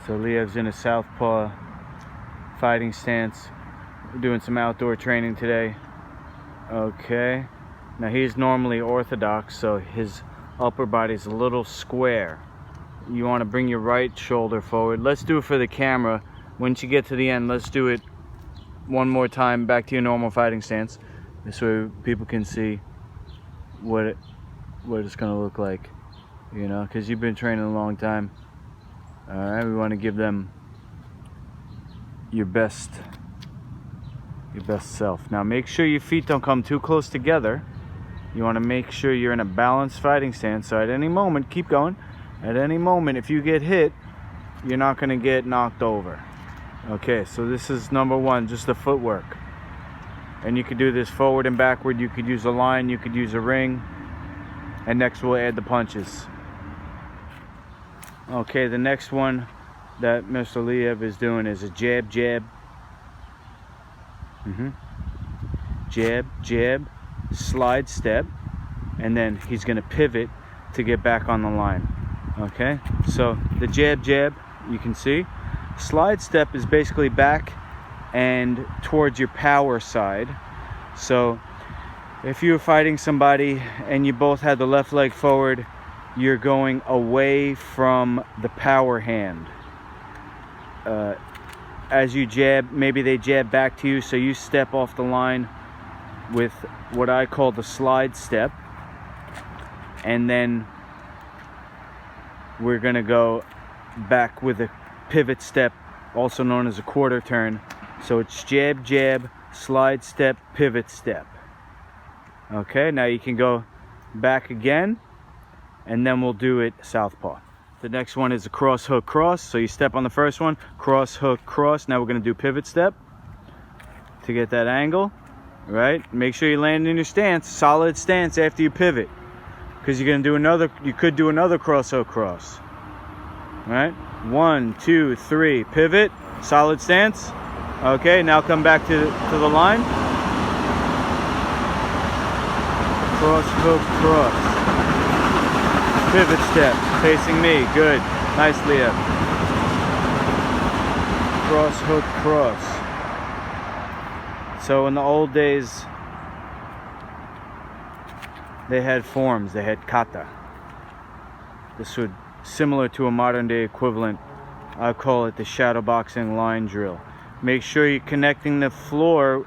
So Liev's in a southpaw fighting stance. We're doing some outdoor training today. Okay. Now he's normally orthodox, so his upper body's a little square. You want to bring your right shoulder forward. Let's do it for the camera. Once you get to the end, let's do it one more time back to your normal fighting stance. This way people can see what it's going to look like, you know, because you've been training a long time. All right, we want to give them your best self. Now make sure your feet don't come too close together. You want to make sure you're in a balanced fighting stance, so at any moment, keep going. At any moment, if you get hit, you're not going to get knocked over. Okay, so this is number one, just the footwork. And you could do this forward and backward. You could use a line, you could use a ring. And next we'll add the punches. Okay, the next one that Mr. Liev is doing is a jab, jab. Jab, jab, slide step. And then he's going to pivot to get back on the line. Okay, so the jab, jab, you can see. Slide step is basically back and towards your power side. So if you're fighting somebody and you both had the left leg forward, you're going away from the power hand. As you jab, maybe they jab back to you, so you step off the line with what I call the slide step. And then we're gonna go back with a pivot step, also known as a quarter turn. So it's jab, jab, slide step, pivot step. Okay, now you can go back again, and then we'll do it southpaw. The next one is a cross hook cross. So you step on the first one, cross hook cross. Now we're gonna do pivot step to get that angle, right? Make sure you land in your stance, solid stance after you pivot, because you're gonna do another, you could do another cross hook cross. All right, 1, 2, 3, pivot, solid stance. Okay, now come back to the line. Cross hook cross. Pivot step, facing me, good, nicely up. Cross hook cross. So in the old days, they had forms, they had kata. This would, similar to a modern day equivalent, I call it the shadowboxing line drill. Make sure you're connecting the floor,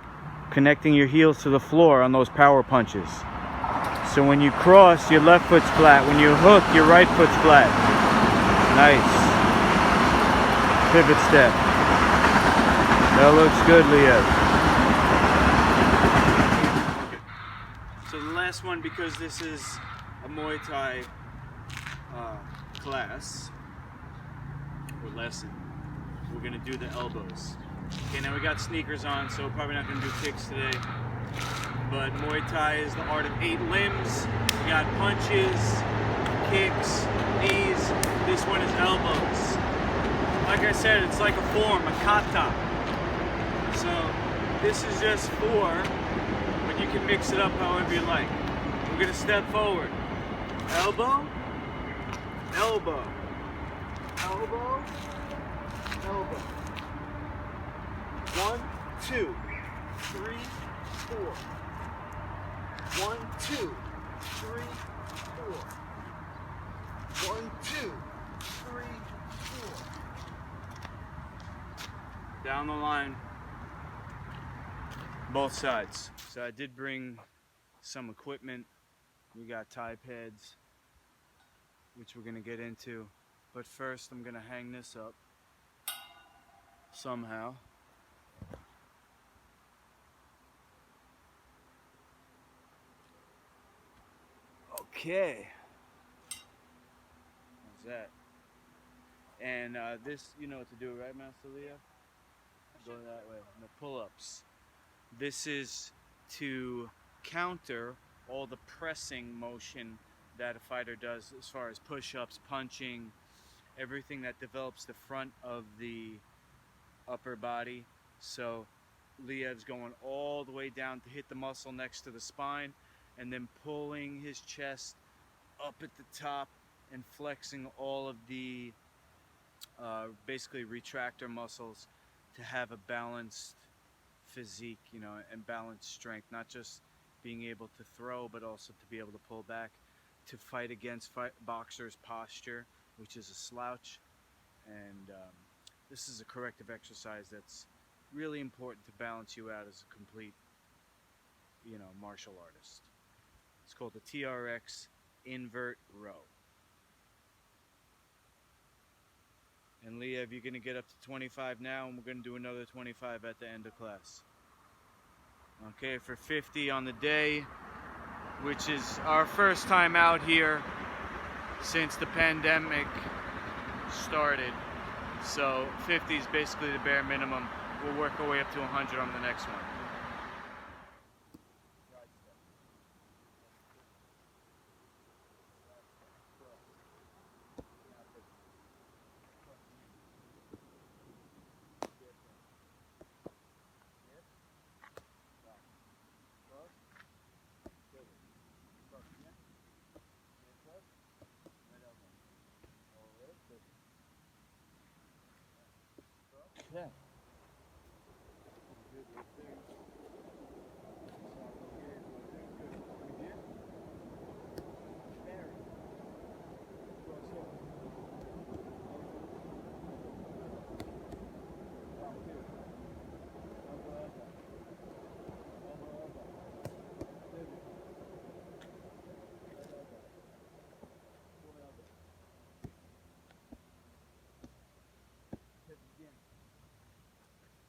connecting your heels to the floor on those power punches. So when you cross, your left foot's flat. When you hook, your right foot's flat. Nice. Pivot step. That looks good, Leo. So the last one, because this is a Muay Thai class or lesson, we're gonna do the elbows. Okay, now we got sneakers on, so probably not gonna do kicks today. But Muay Thai is the art of 8 limbs. We got punches, kicks, knees. This one is elbows. Like I said, it's like a form, a kata. So this is just 4, but you can mix it up however you like. We're gonna step forward. Elbow, elbow, elbow, elbow. 1, 2, 3, 4. 1, 2, 3, 4. 1, 2, 3, 4. Down the line, both sides. So I did bring some equipment. We got Thai pads, which we're gonna get into. But first, I'm gonna hang this up somehow. Okay, how's that? And this, you know what to do, right, Master Leo? Go that way. The pull-ups. This is to counter all the pressing motion that a fighter does as far as push-ups, punching, everything that develops the front of the upper body. So Liev's going all the way down to hit the muscle next to the spine, and then pulling his chest up at the top and flexing all of the basically retractor muscles to have a balanced physique, you know, and balanced strength, not just being able to throw, but also to be able to pull back, to fight against boxers' posture, which is a slouch. And this is a corrective exercise that's really important to balance you out as a complete, you know, martial artist. It's called the TRX invert row. And Liev, you're going to get up to 25 now, and we're going to do another 25 at the end of class. Okay, for 50 on the day, which is our first time out here since the pandemic started. So 50 is basically the bare minimum. We'll work our way up to 100 on the next one. Yeah.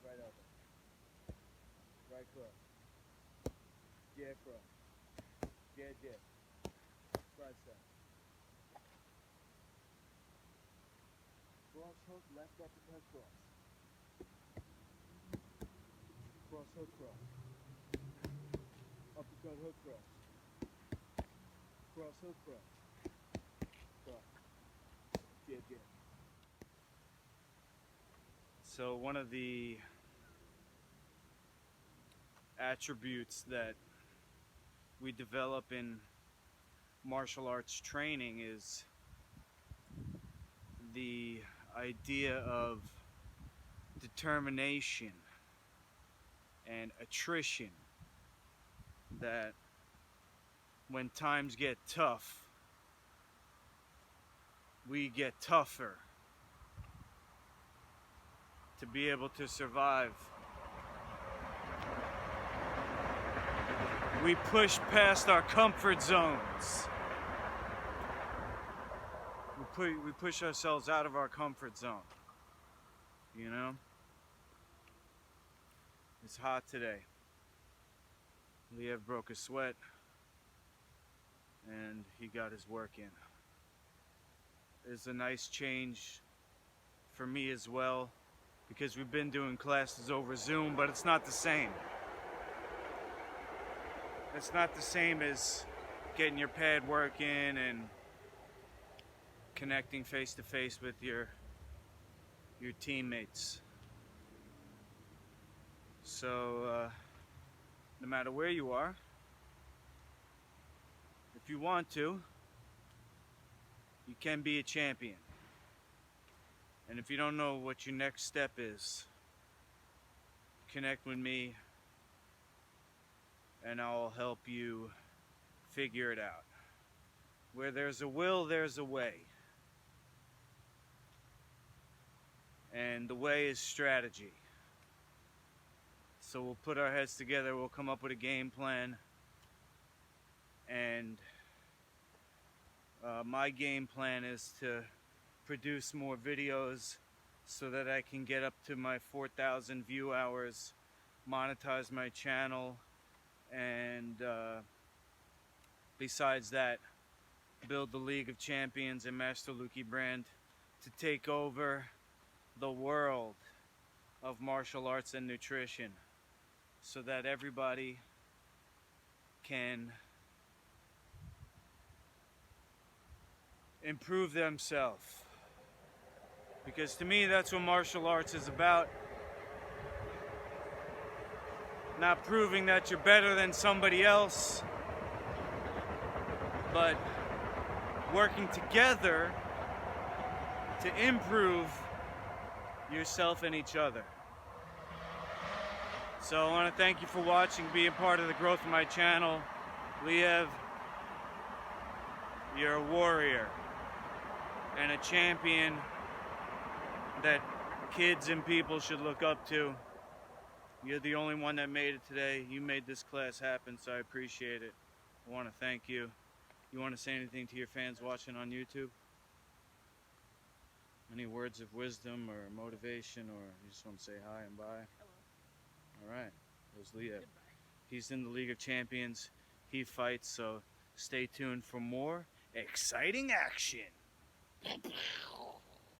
Right over. Right cross. Jab cross. Jab jab. Right side. Cross hook, left uppercut cross. Cross hook cross. Uppercut hook cross. Cross hook cross. Cross. Jab jab. So one of the attributes that we develop in martial arts training is the idea of determination and attrition, that when times get tough, we get tougher to be able to survive. We push past our comfort zones. We push ourselves out of our comfort zone. You know? It's hot today. Liev broke a sweat and he got his work in. It's a nice change for me as well, because we've been doing classes over Zoom, but it's not the same. It's not the same as getting your pad work in and connecting face to face with your teammates. So no matter where you are, if you want to, you can be a champion. And if you don't know what your next step is, connect with me and I'll help you figure it out. Where there's a will, there's a way. And the way is strategy. So we'll put our heads together, we'll come up with a game plan. And my game plan is to produce more videos so that I can get up to my 4,000 view hours, monetize my channel, and besides that, build the League of Champions and MasterLukey brand to take over the world of martial arts and nutrition, so that everybody can improve themselves. Because to me, that's what martial arts is about. Not proving that you're better than somebody else, but working together to improve yourself and each other. So I want to thank you for watching, being part of the growth of my channel. Liev, you're a warrior and a champion that kids and people should look up to. You're the only one that made it today. You made this class happen, so I appreciate it. I want to thank you. You want to say anything to your fans watching on YouTube? Any words of wisdom or motivation, or you just want to say hi and bye? Hello. All right. There's Liev. Goodbye. He's in the League of Champions. He fights, so stay tuned for more exciting action.